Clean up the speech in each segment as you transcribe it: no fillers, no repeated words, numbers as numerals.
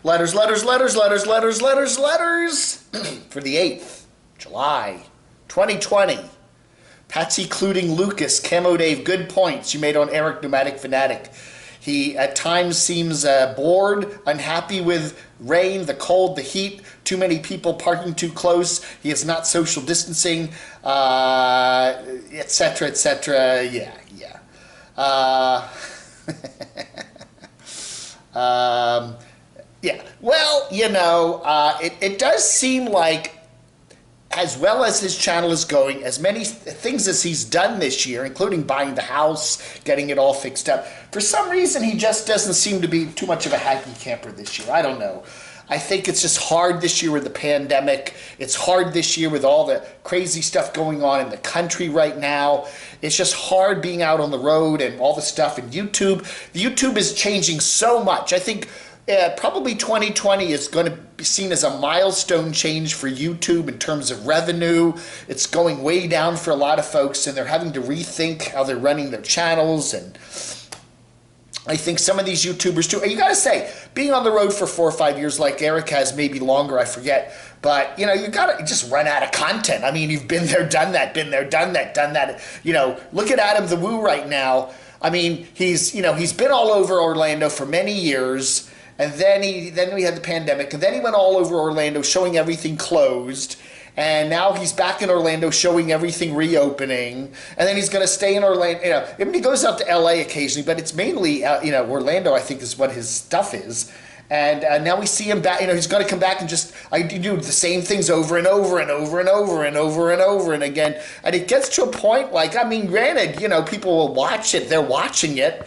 Letters for the 8th, July, 2020. Patsy Cluding Lucas, Camo Dave, good points you made on Eric Nomadic Fanatic. He at times seems bored, unhappy with rain, the cold, the heat, too many people parking too close. He is not social distancing, etc., etc. Yeah. Yeah. Well, you know, it does seem like, as well as his channel is going, as many things as he's done this year, including buying the house, getting it all fixed up, for some reason he just doesn't seem to be too much of a happy camper this year. I don't know. I think it's just hard this year with the pandemic. It's hard this year with all the crazy stuff going on in the country right now. It's just hard being out on the road and all the stuff. And YouTube, YouTube is changing so much. I think probably 2020 is going to be seen as a milestone change for YouTube in terms of revenue. It's going way down for a lot of folks, and they're having to rethink how they're running their channels. And I think some of these YouTubers too, you got to say, being on the road for 4 or 5 years like Eric has, maybe longer, I forget, but you know, you got to just run out of content. I mean, you've been there, done that, done that. You know, look at Adam the Woo right now. I mean, he's been all over Orlando for many years. And then we had the pandemic, and then he went all over Orlando showing everything closed, and now he's back in Orlando showing everything reopening, and then he's going to stay in Orlando. You know, I mean, he goes out to LA occasionally, but it's mainly Orlando, I think, is what his stuff is. And now we see him back. You know, he's going to come back and just do the same things over and over and over and over and over and over and again. And it gets to a point, like, I mean, granted, you know, people will watch it; they're watching it.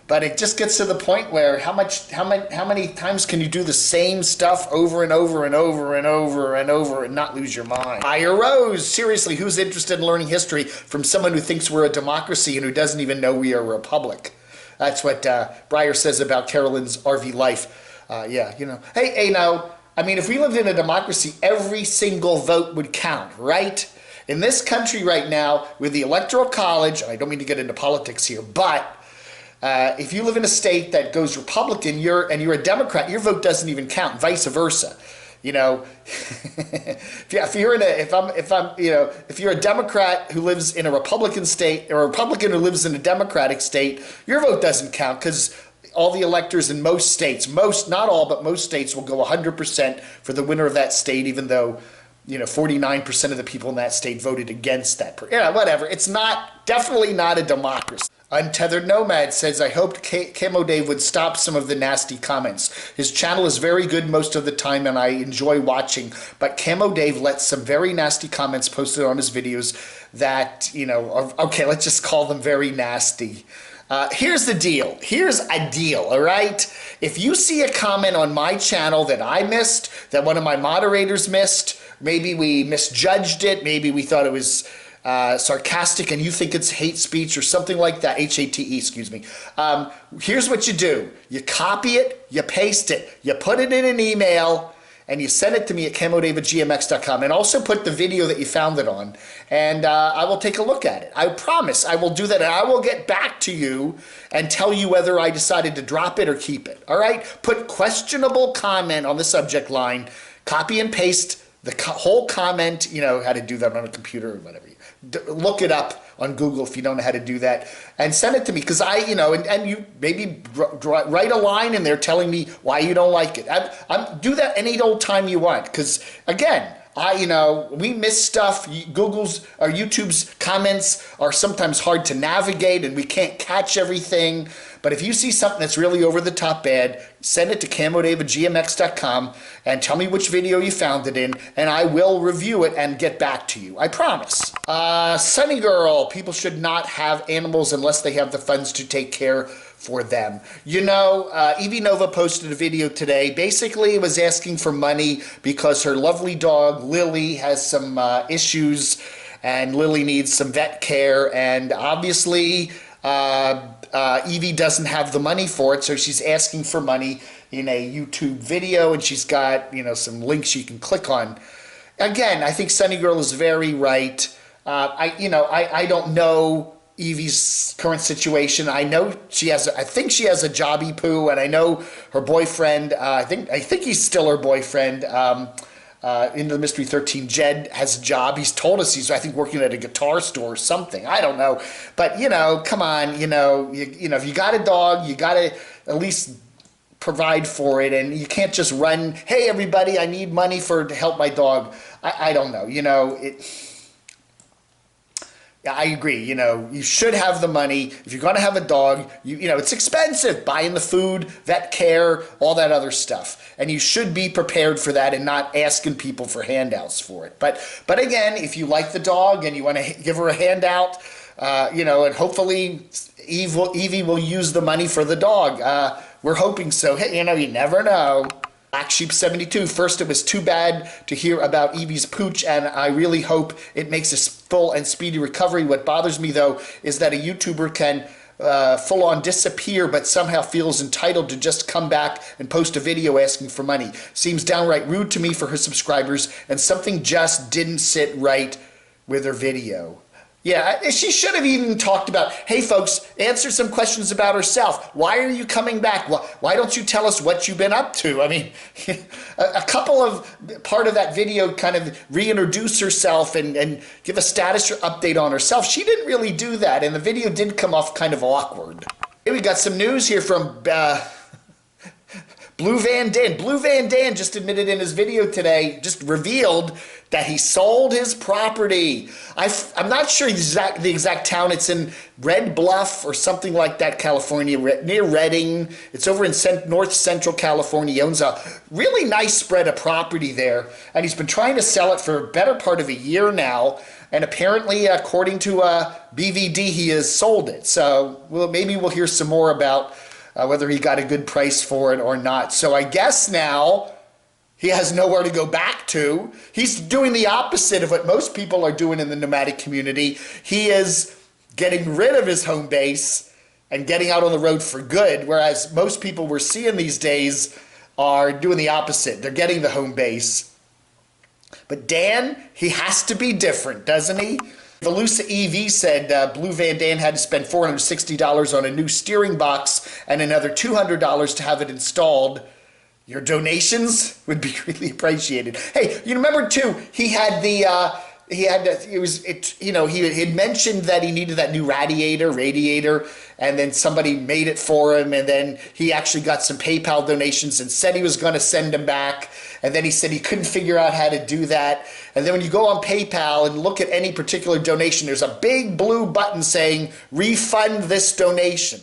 But it just gets to the point where how many times can you do the same stuff over and over and over and over and over and not lose your mind? Ira Rose, seriously, who's interested in learning history from someone who thinks we're a democracy and who doesn't even know we are a republic? That's what Breyer says about Carolyn's RV life. Yeah, you know. Hey, now, I mean, if we lived in a democracy, every single vote would count, right? In this country right now, with the Electoral College, and I don't mean to get into politics here, but if you live in a state that goes Republican, you're a Democrat, your vote doesn't even count. Vice versa, you know. if you're a Democrat who lives in a Republican state, or a Republican who lives in a Democratic state, your vote doesn't count because all the electors in most states, not all, but most states will go 100% for the winner of that state, even though 49% of the people in that state voted against that. Whatever. It's definitely not a democracy. Untethered Nomad says, I hoped Camo Dave would stop some of the nasty comments. His channel is very good most of the time and I enjoy watching, but Camo Dave lets some very nasty comments posted on his videos that, okay, let's just call them very nasty. Here's the deal. Here's a deal, all right? If you see a comment on my channel that I missed, that one of my moderators missed, maybe we misjudged it, maybe we thought it was sarcastic and you think it's hate speech or something like that, H-A-T-E, excuse me. Here's what you do. You copy it, you paste it, you put it in an email, and you send it to me at camodave@gmx.com, and also put the video that you found it on, and I will take a look at it. I promise I will do that, and I will get back to you and tell you whether I decided to drop it or keep it, all right? Put questionable comment on the subject line, copy and paste the whole comment, how to do that on a computer or whatever. Look it up on Google if you don't know how to do that, and send it to me, because and you maybe write a line in there telling me why you don't like it. Do that any old time you want, because again, we miss stuff. Google's or YouTube's comments are sometimes hard to navigate and we can't catch everything. But if you see something that's really over the top bad, send it to camodave@gmx.com and tell me which video you found it in, and I will review it and get back to you. I promise. Sunny Girl, people should not have animals unless they have the funds to take care for them. Evie Nova posted a video today. Basically, it was asking for money because her lovely dog, Lily, has some issues, and Lily needs some vet care, and obviously, Evie doesn't have the money for it, so she's asking for money in a YouTube video, and she's got, some links you can click on. Again, I think Sunny Girl is very right. I don't know Evie's current situation. I know I think she has a jobby poo, and I know her boyfriend, I think he's still her boyfriend, in the Mystery 13, Jed, has a job. He's told us he's, I think, working at a guitar store or something. I don't know. But, come on, if you got a dog, you got to at least provide for it, and you can't just run, hey, everybody, I need money to help my dog. I don't know. Yeah, I agree. You should have the money. If you're going to have a dog, it's expensive, buying the food, vet care, all that other stuff. And you should be prepared for that and not asking people for handouts for it. But again, if you like the dog and you want to give her a handout, and hopefully Evie will use the money for the dog. We're hoping so. Hey, you never know. Black Sheep 72. First, it was too bad to hear about Evie's pooch, and I really hope it makes a full and speedy recovery. What bothers me, though, is that a YouTuber can full-on disappear, but somehow feels entitled to just come back and post a video asking for money. Seems downright rude to me for her subscribers, and something just didn't sit right with her video. Yeah, she should have even talked about, hey folks, answer some questions about herself. Why are you coming back? Why don't you tell us what you've been up to? I mean, a couple of part of that video kind of reintroduce herself and give a status update on herself. She didn't really do that, and the video did come off kind of awkward. Hey, we got some news here from Blue Van Dan. Blue Van Dan just admitted in his video today, just revealed that he sold his property. I'm not sure the exact town. It's in Red Bluff or something like that, California, near Redding. It's over in North Central California. He owns a really nice spread of property there, and he's been trying to sell it for a better part of a year now. And apparently, according to BVD, he has sold it. So maybe we'll hear some more about whether he got a good price for it or not. So I guess now he has nowhere to go back to. He's doing the opposite of what most people are doing in the nomadic community. He is getting rid of his home base and getting out on the road for good, whereas most people we're seeing these days are doing the opposite. They're getting the home base. But Dan, he has to be different, doesn't he? Velusa EV said Blue Van Dan had to spend $460 on a new steering box and another $200 to have it installed. Your donations would be really appreciated. Hey, you remember too, he had he had mentioned that he needed that new radiator, and then somebody made it for him, and then he actually got some PayPal donations and said he was going to send them back, and then he said he couldn't figure out how to do that. And then when you go on PayPal and look at any particular donation, there's a big blue button saying refund this donation.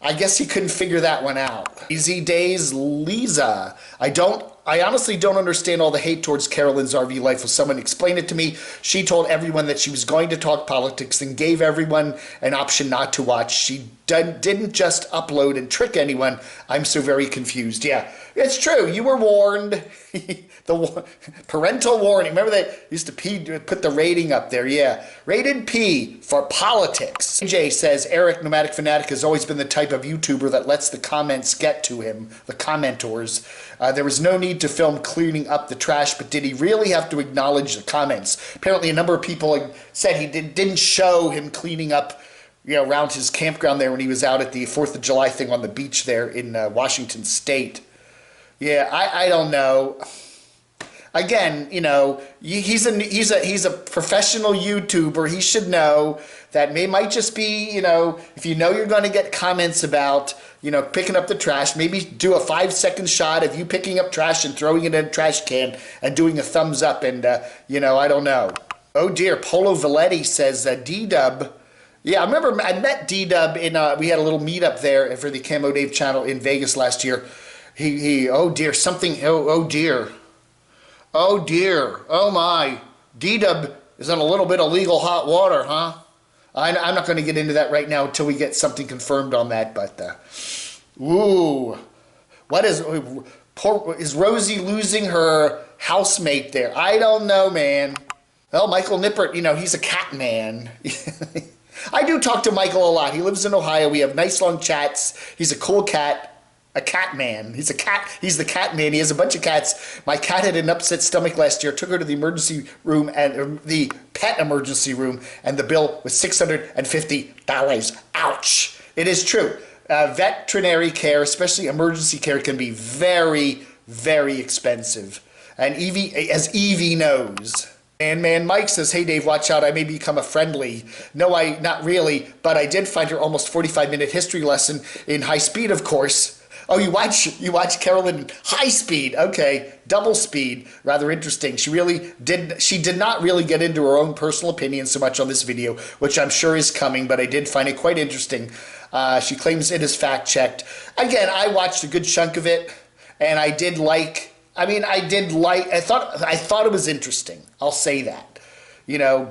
I guess he couldn't figure that one out. Easy Days Lisa. I honestly don't understand all the hate towards Carolyn's RV life. Will someone explain it to me? She told everyone that she was going to talk politics and gave everyone an option not to watch. She didn't just upload and trick anyone. I'm so very confused. Yeah, it's true. You were warned. The parental warning. Remember they used to put the rating up there. Yeah, rated P for politics. AJ says Eric, Nomadic Fanatic, has always been the type of YouTuber that lets the comments get to him, the commentors. There was no need to film cleaning up the trash, but did he really have to acknowledge the comments? Apparently a number of people said he didn't show him cleaning up around his campground there when he was out at the 4th of July thing on the beach there in Washington State. Yeah, I don't know. Again, he's a professional YouTuber. He should know that might just be, if you're going to get comments about, picking up the trash, maybe do a 5-second shot of you picking up trash and throwing it in a trash can and doing a thumbs up and, I don't know. Oh dear, Polo Valetti says D-Dub. Yeah, I remember I met D-Dub we had a little meetup there for the camodave channel in Vegas last year. Oh dear, oh dear, oh my, D-Dub is in a little bit of legal hot water, huh? I'm not going to get into that right now until we get something confirmed on that, but, ooh, what is Rosie losing her housemate there? I don't know, man. Well, Michael Nippert, he's a cat man. I do talk to Michael a lot. He lives in Ohio. We have nice long chats. He's a cool cat. a cat man. He's a cat. He's the cat man. He has a bunch of cats. My cat had an upset stomach last year. Took her to the emergency room and the pet emergency room, and the bill was $650. Ouch! It is true. Veterinary care, especially emergency care, can be very, very expensive. And Evie, as Evie knows. And man, Mike says, "Hey Dave, watch out, I may become a friendly." No, not really, but I did find her almost 45-minute history lesson in high speed, of course. Oh, you watch Carolyn in high speed. Okay, double speed. Rather interesting. She did not really get into her own personal opinion so much on this video, which I'm sure is coming, but I did find it quite interesting. She claims it is fact-checked. Again, I watched a good chunk of it, and I thought it was interesting. I'll say that,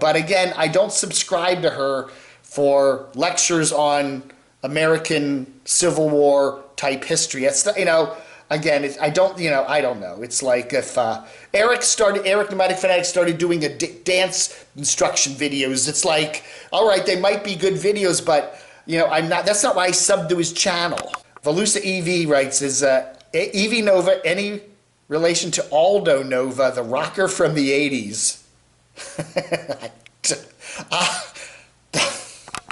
but again, I don't subscribe to her for lectures on American Civil War type history. It's, again, I don't know. It's like if Eric Nomadic Fanatic started doing a dance instruction videos. It's like, all right, they might be good videos, but that's not why I subbed to his channel. Velusa EV writes, is Evie Nova any relation to Aldo Nova, the rocker from the 80s?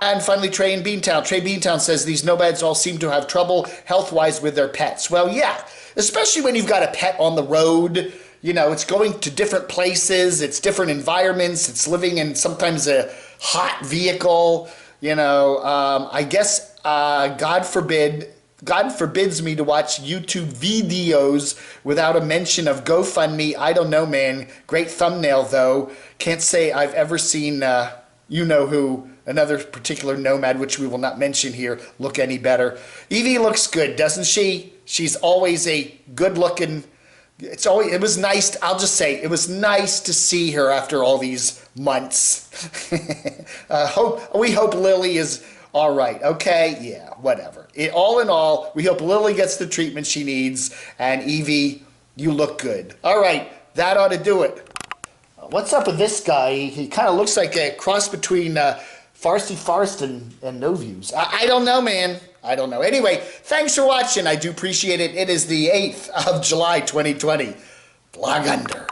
And finally, Trey in Beantown. Trey Beantown says these nomads all seem to have trouble health-wise with their pets. Well, yeah, especially when you've got a pet on the road. It's going to different places, it's different environments, it's living in sometimes a hot vehicle. I guess God forbids me to watch YouTube videos without a mention of GoFundMe. I don't know, man. Great thumbnail, though. Can't say I've ever seen, who, another particular nomad, which we will not mention here, look any better. Evie looks good, doesn't she? She's always a good-looking... It was nice, I'll just say, it was nice to see her after all these months. We hope Lily is all right, okay? Yeah, whatever. All in all, we hope Lily gets the treatment she needs, and Evie, you look good. All right, that ought to do it. What's up with this guy? He kind of looks like a cross between Farsi Farst and No Views. I don't know, man. I don't know. Anyway, thanks for watching. I do appreciate it. It is the 8th of July, 2020. Blog under.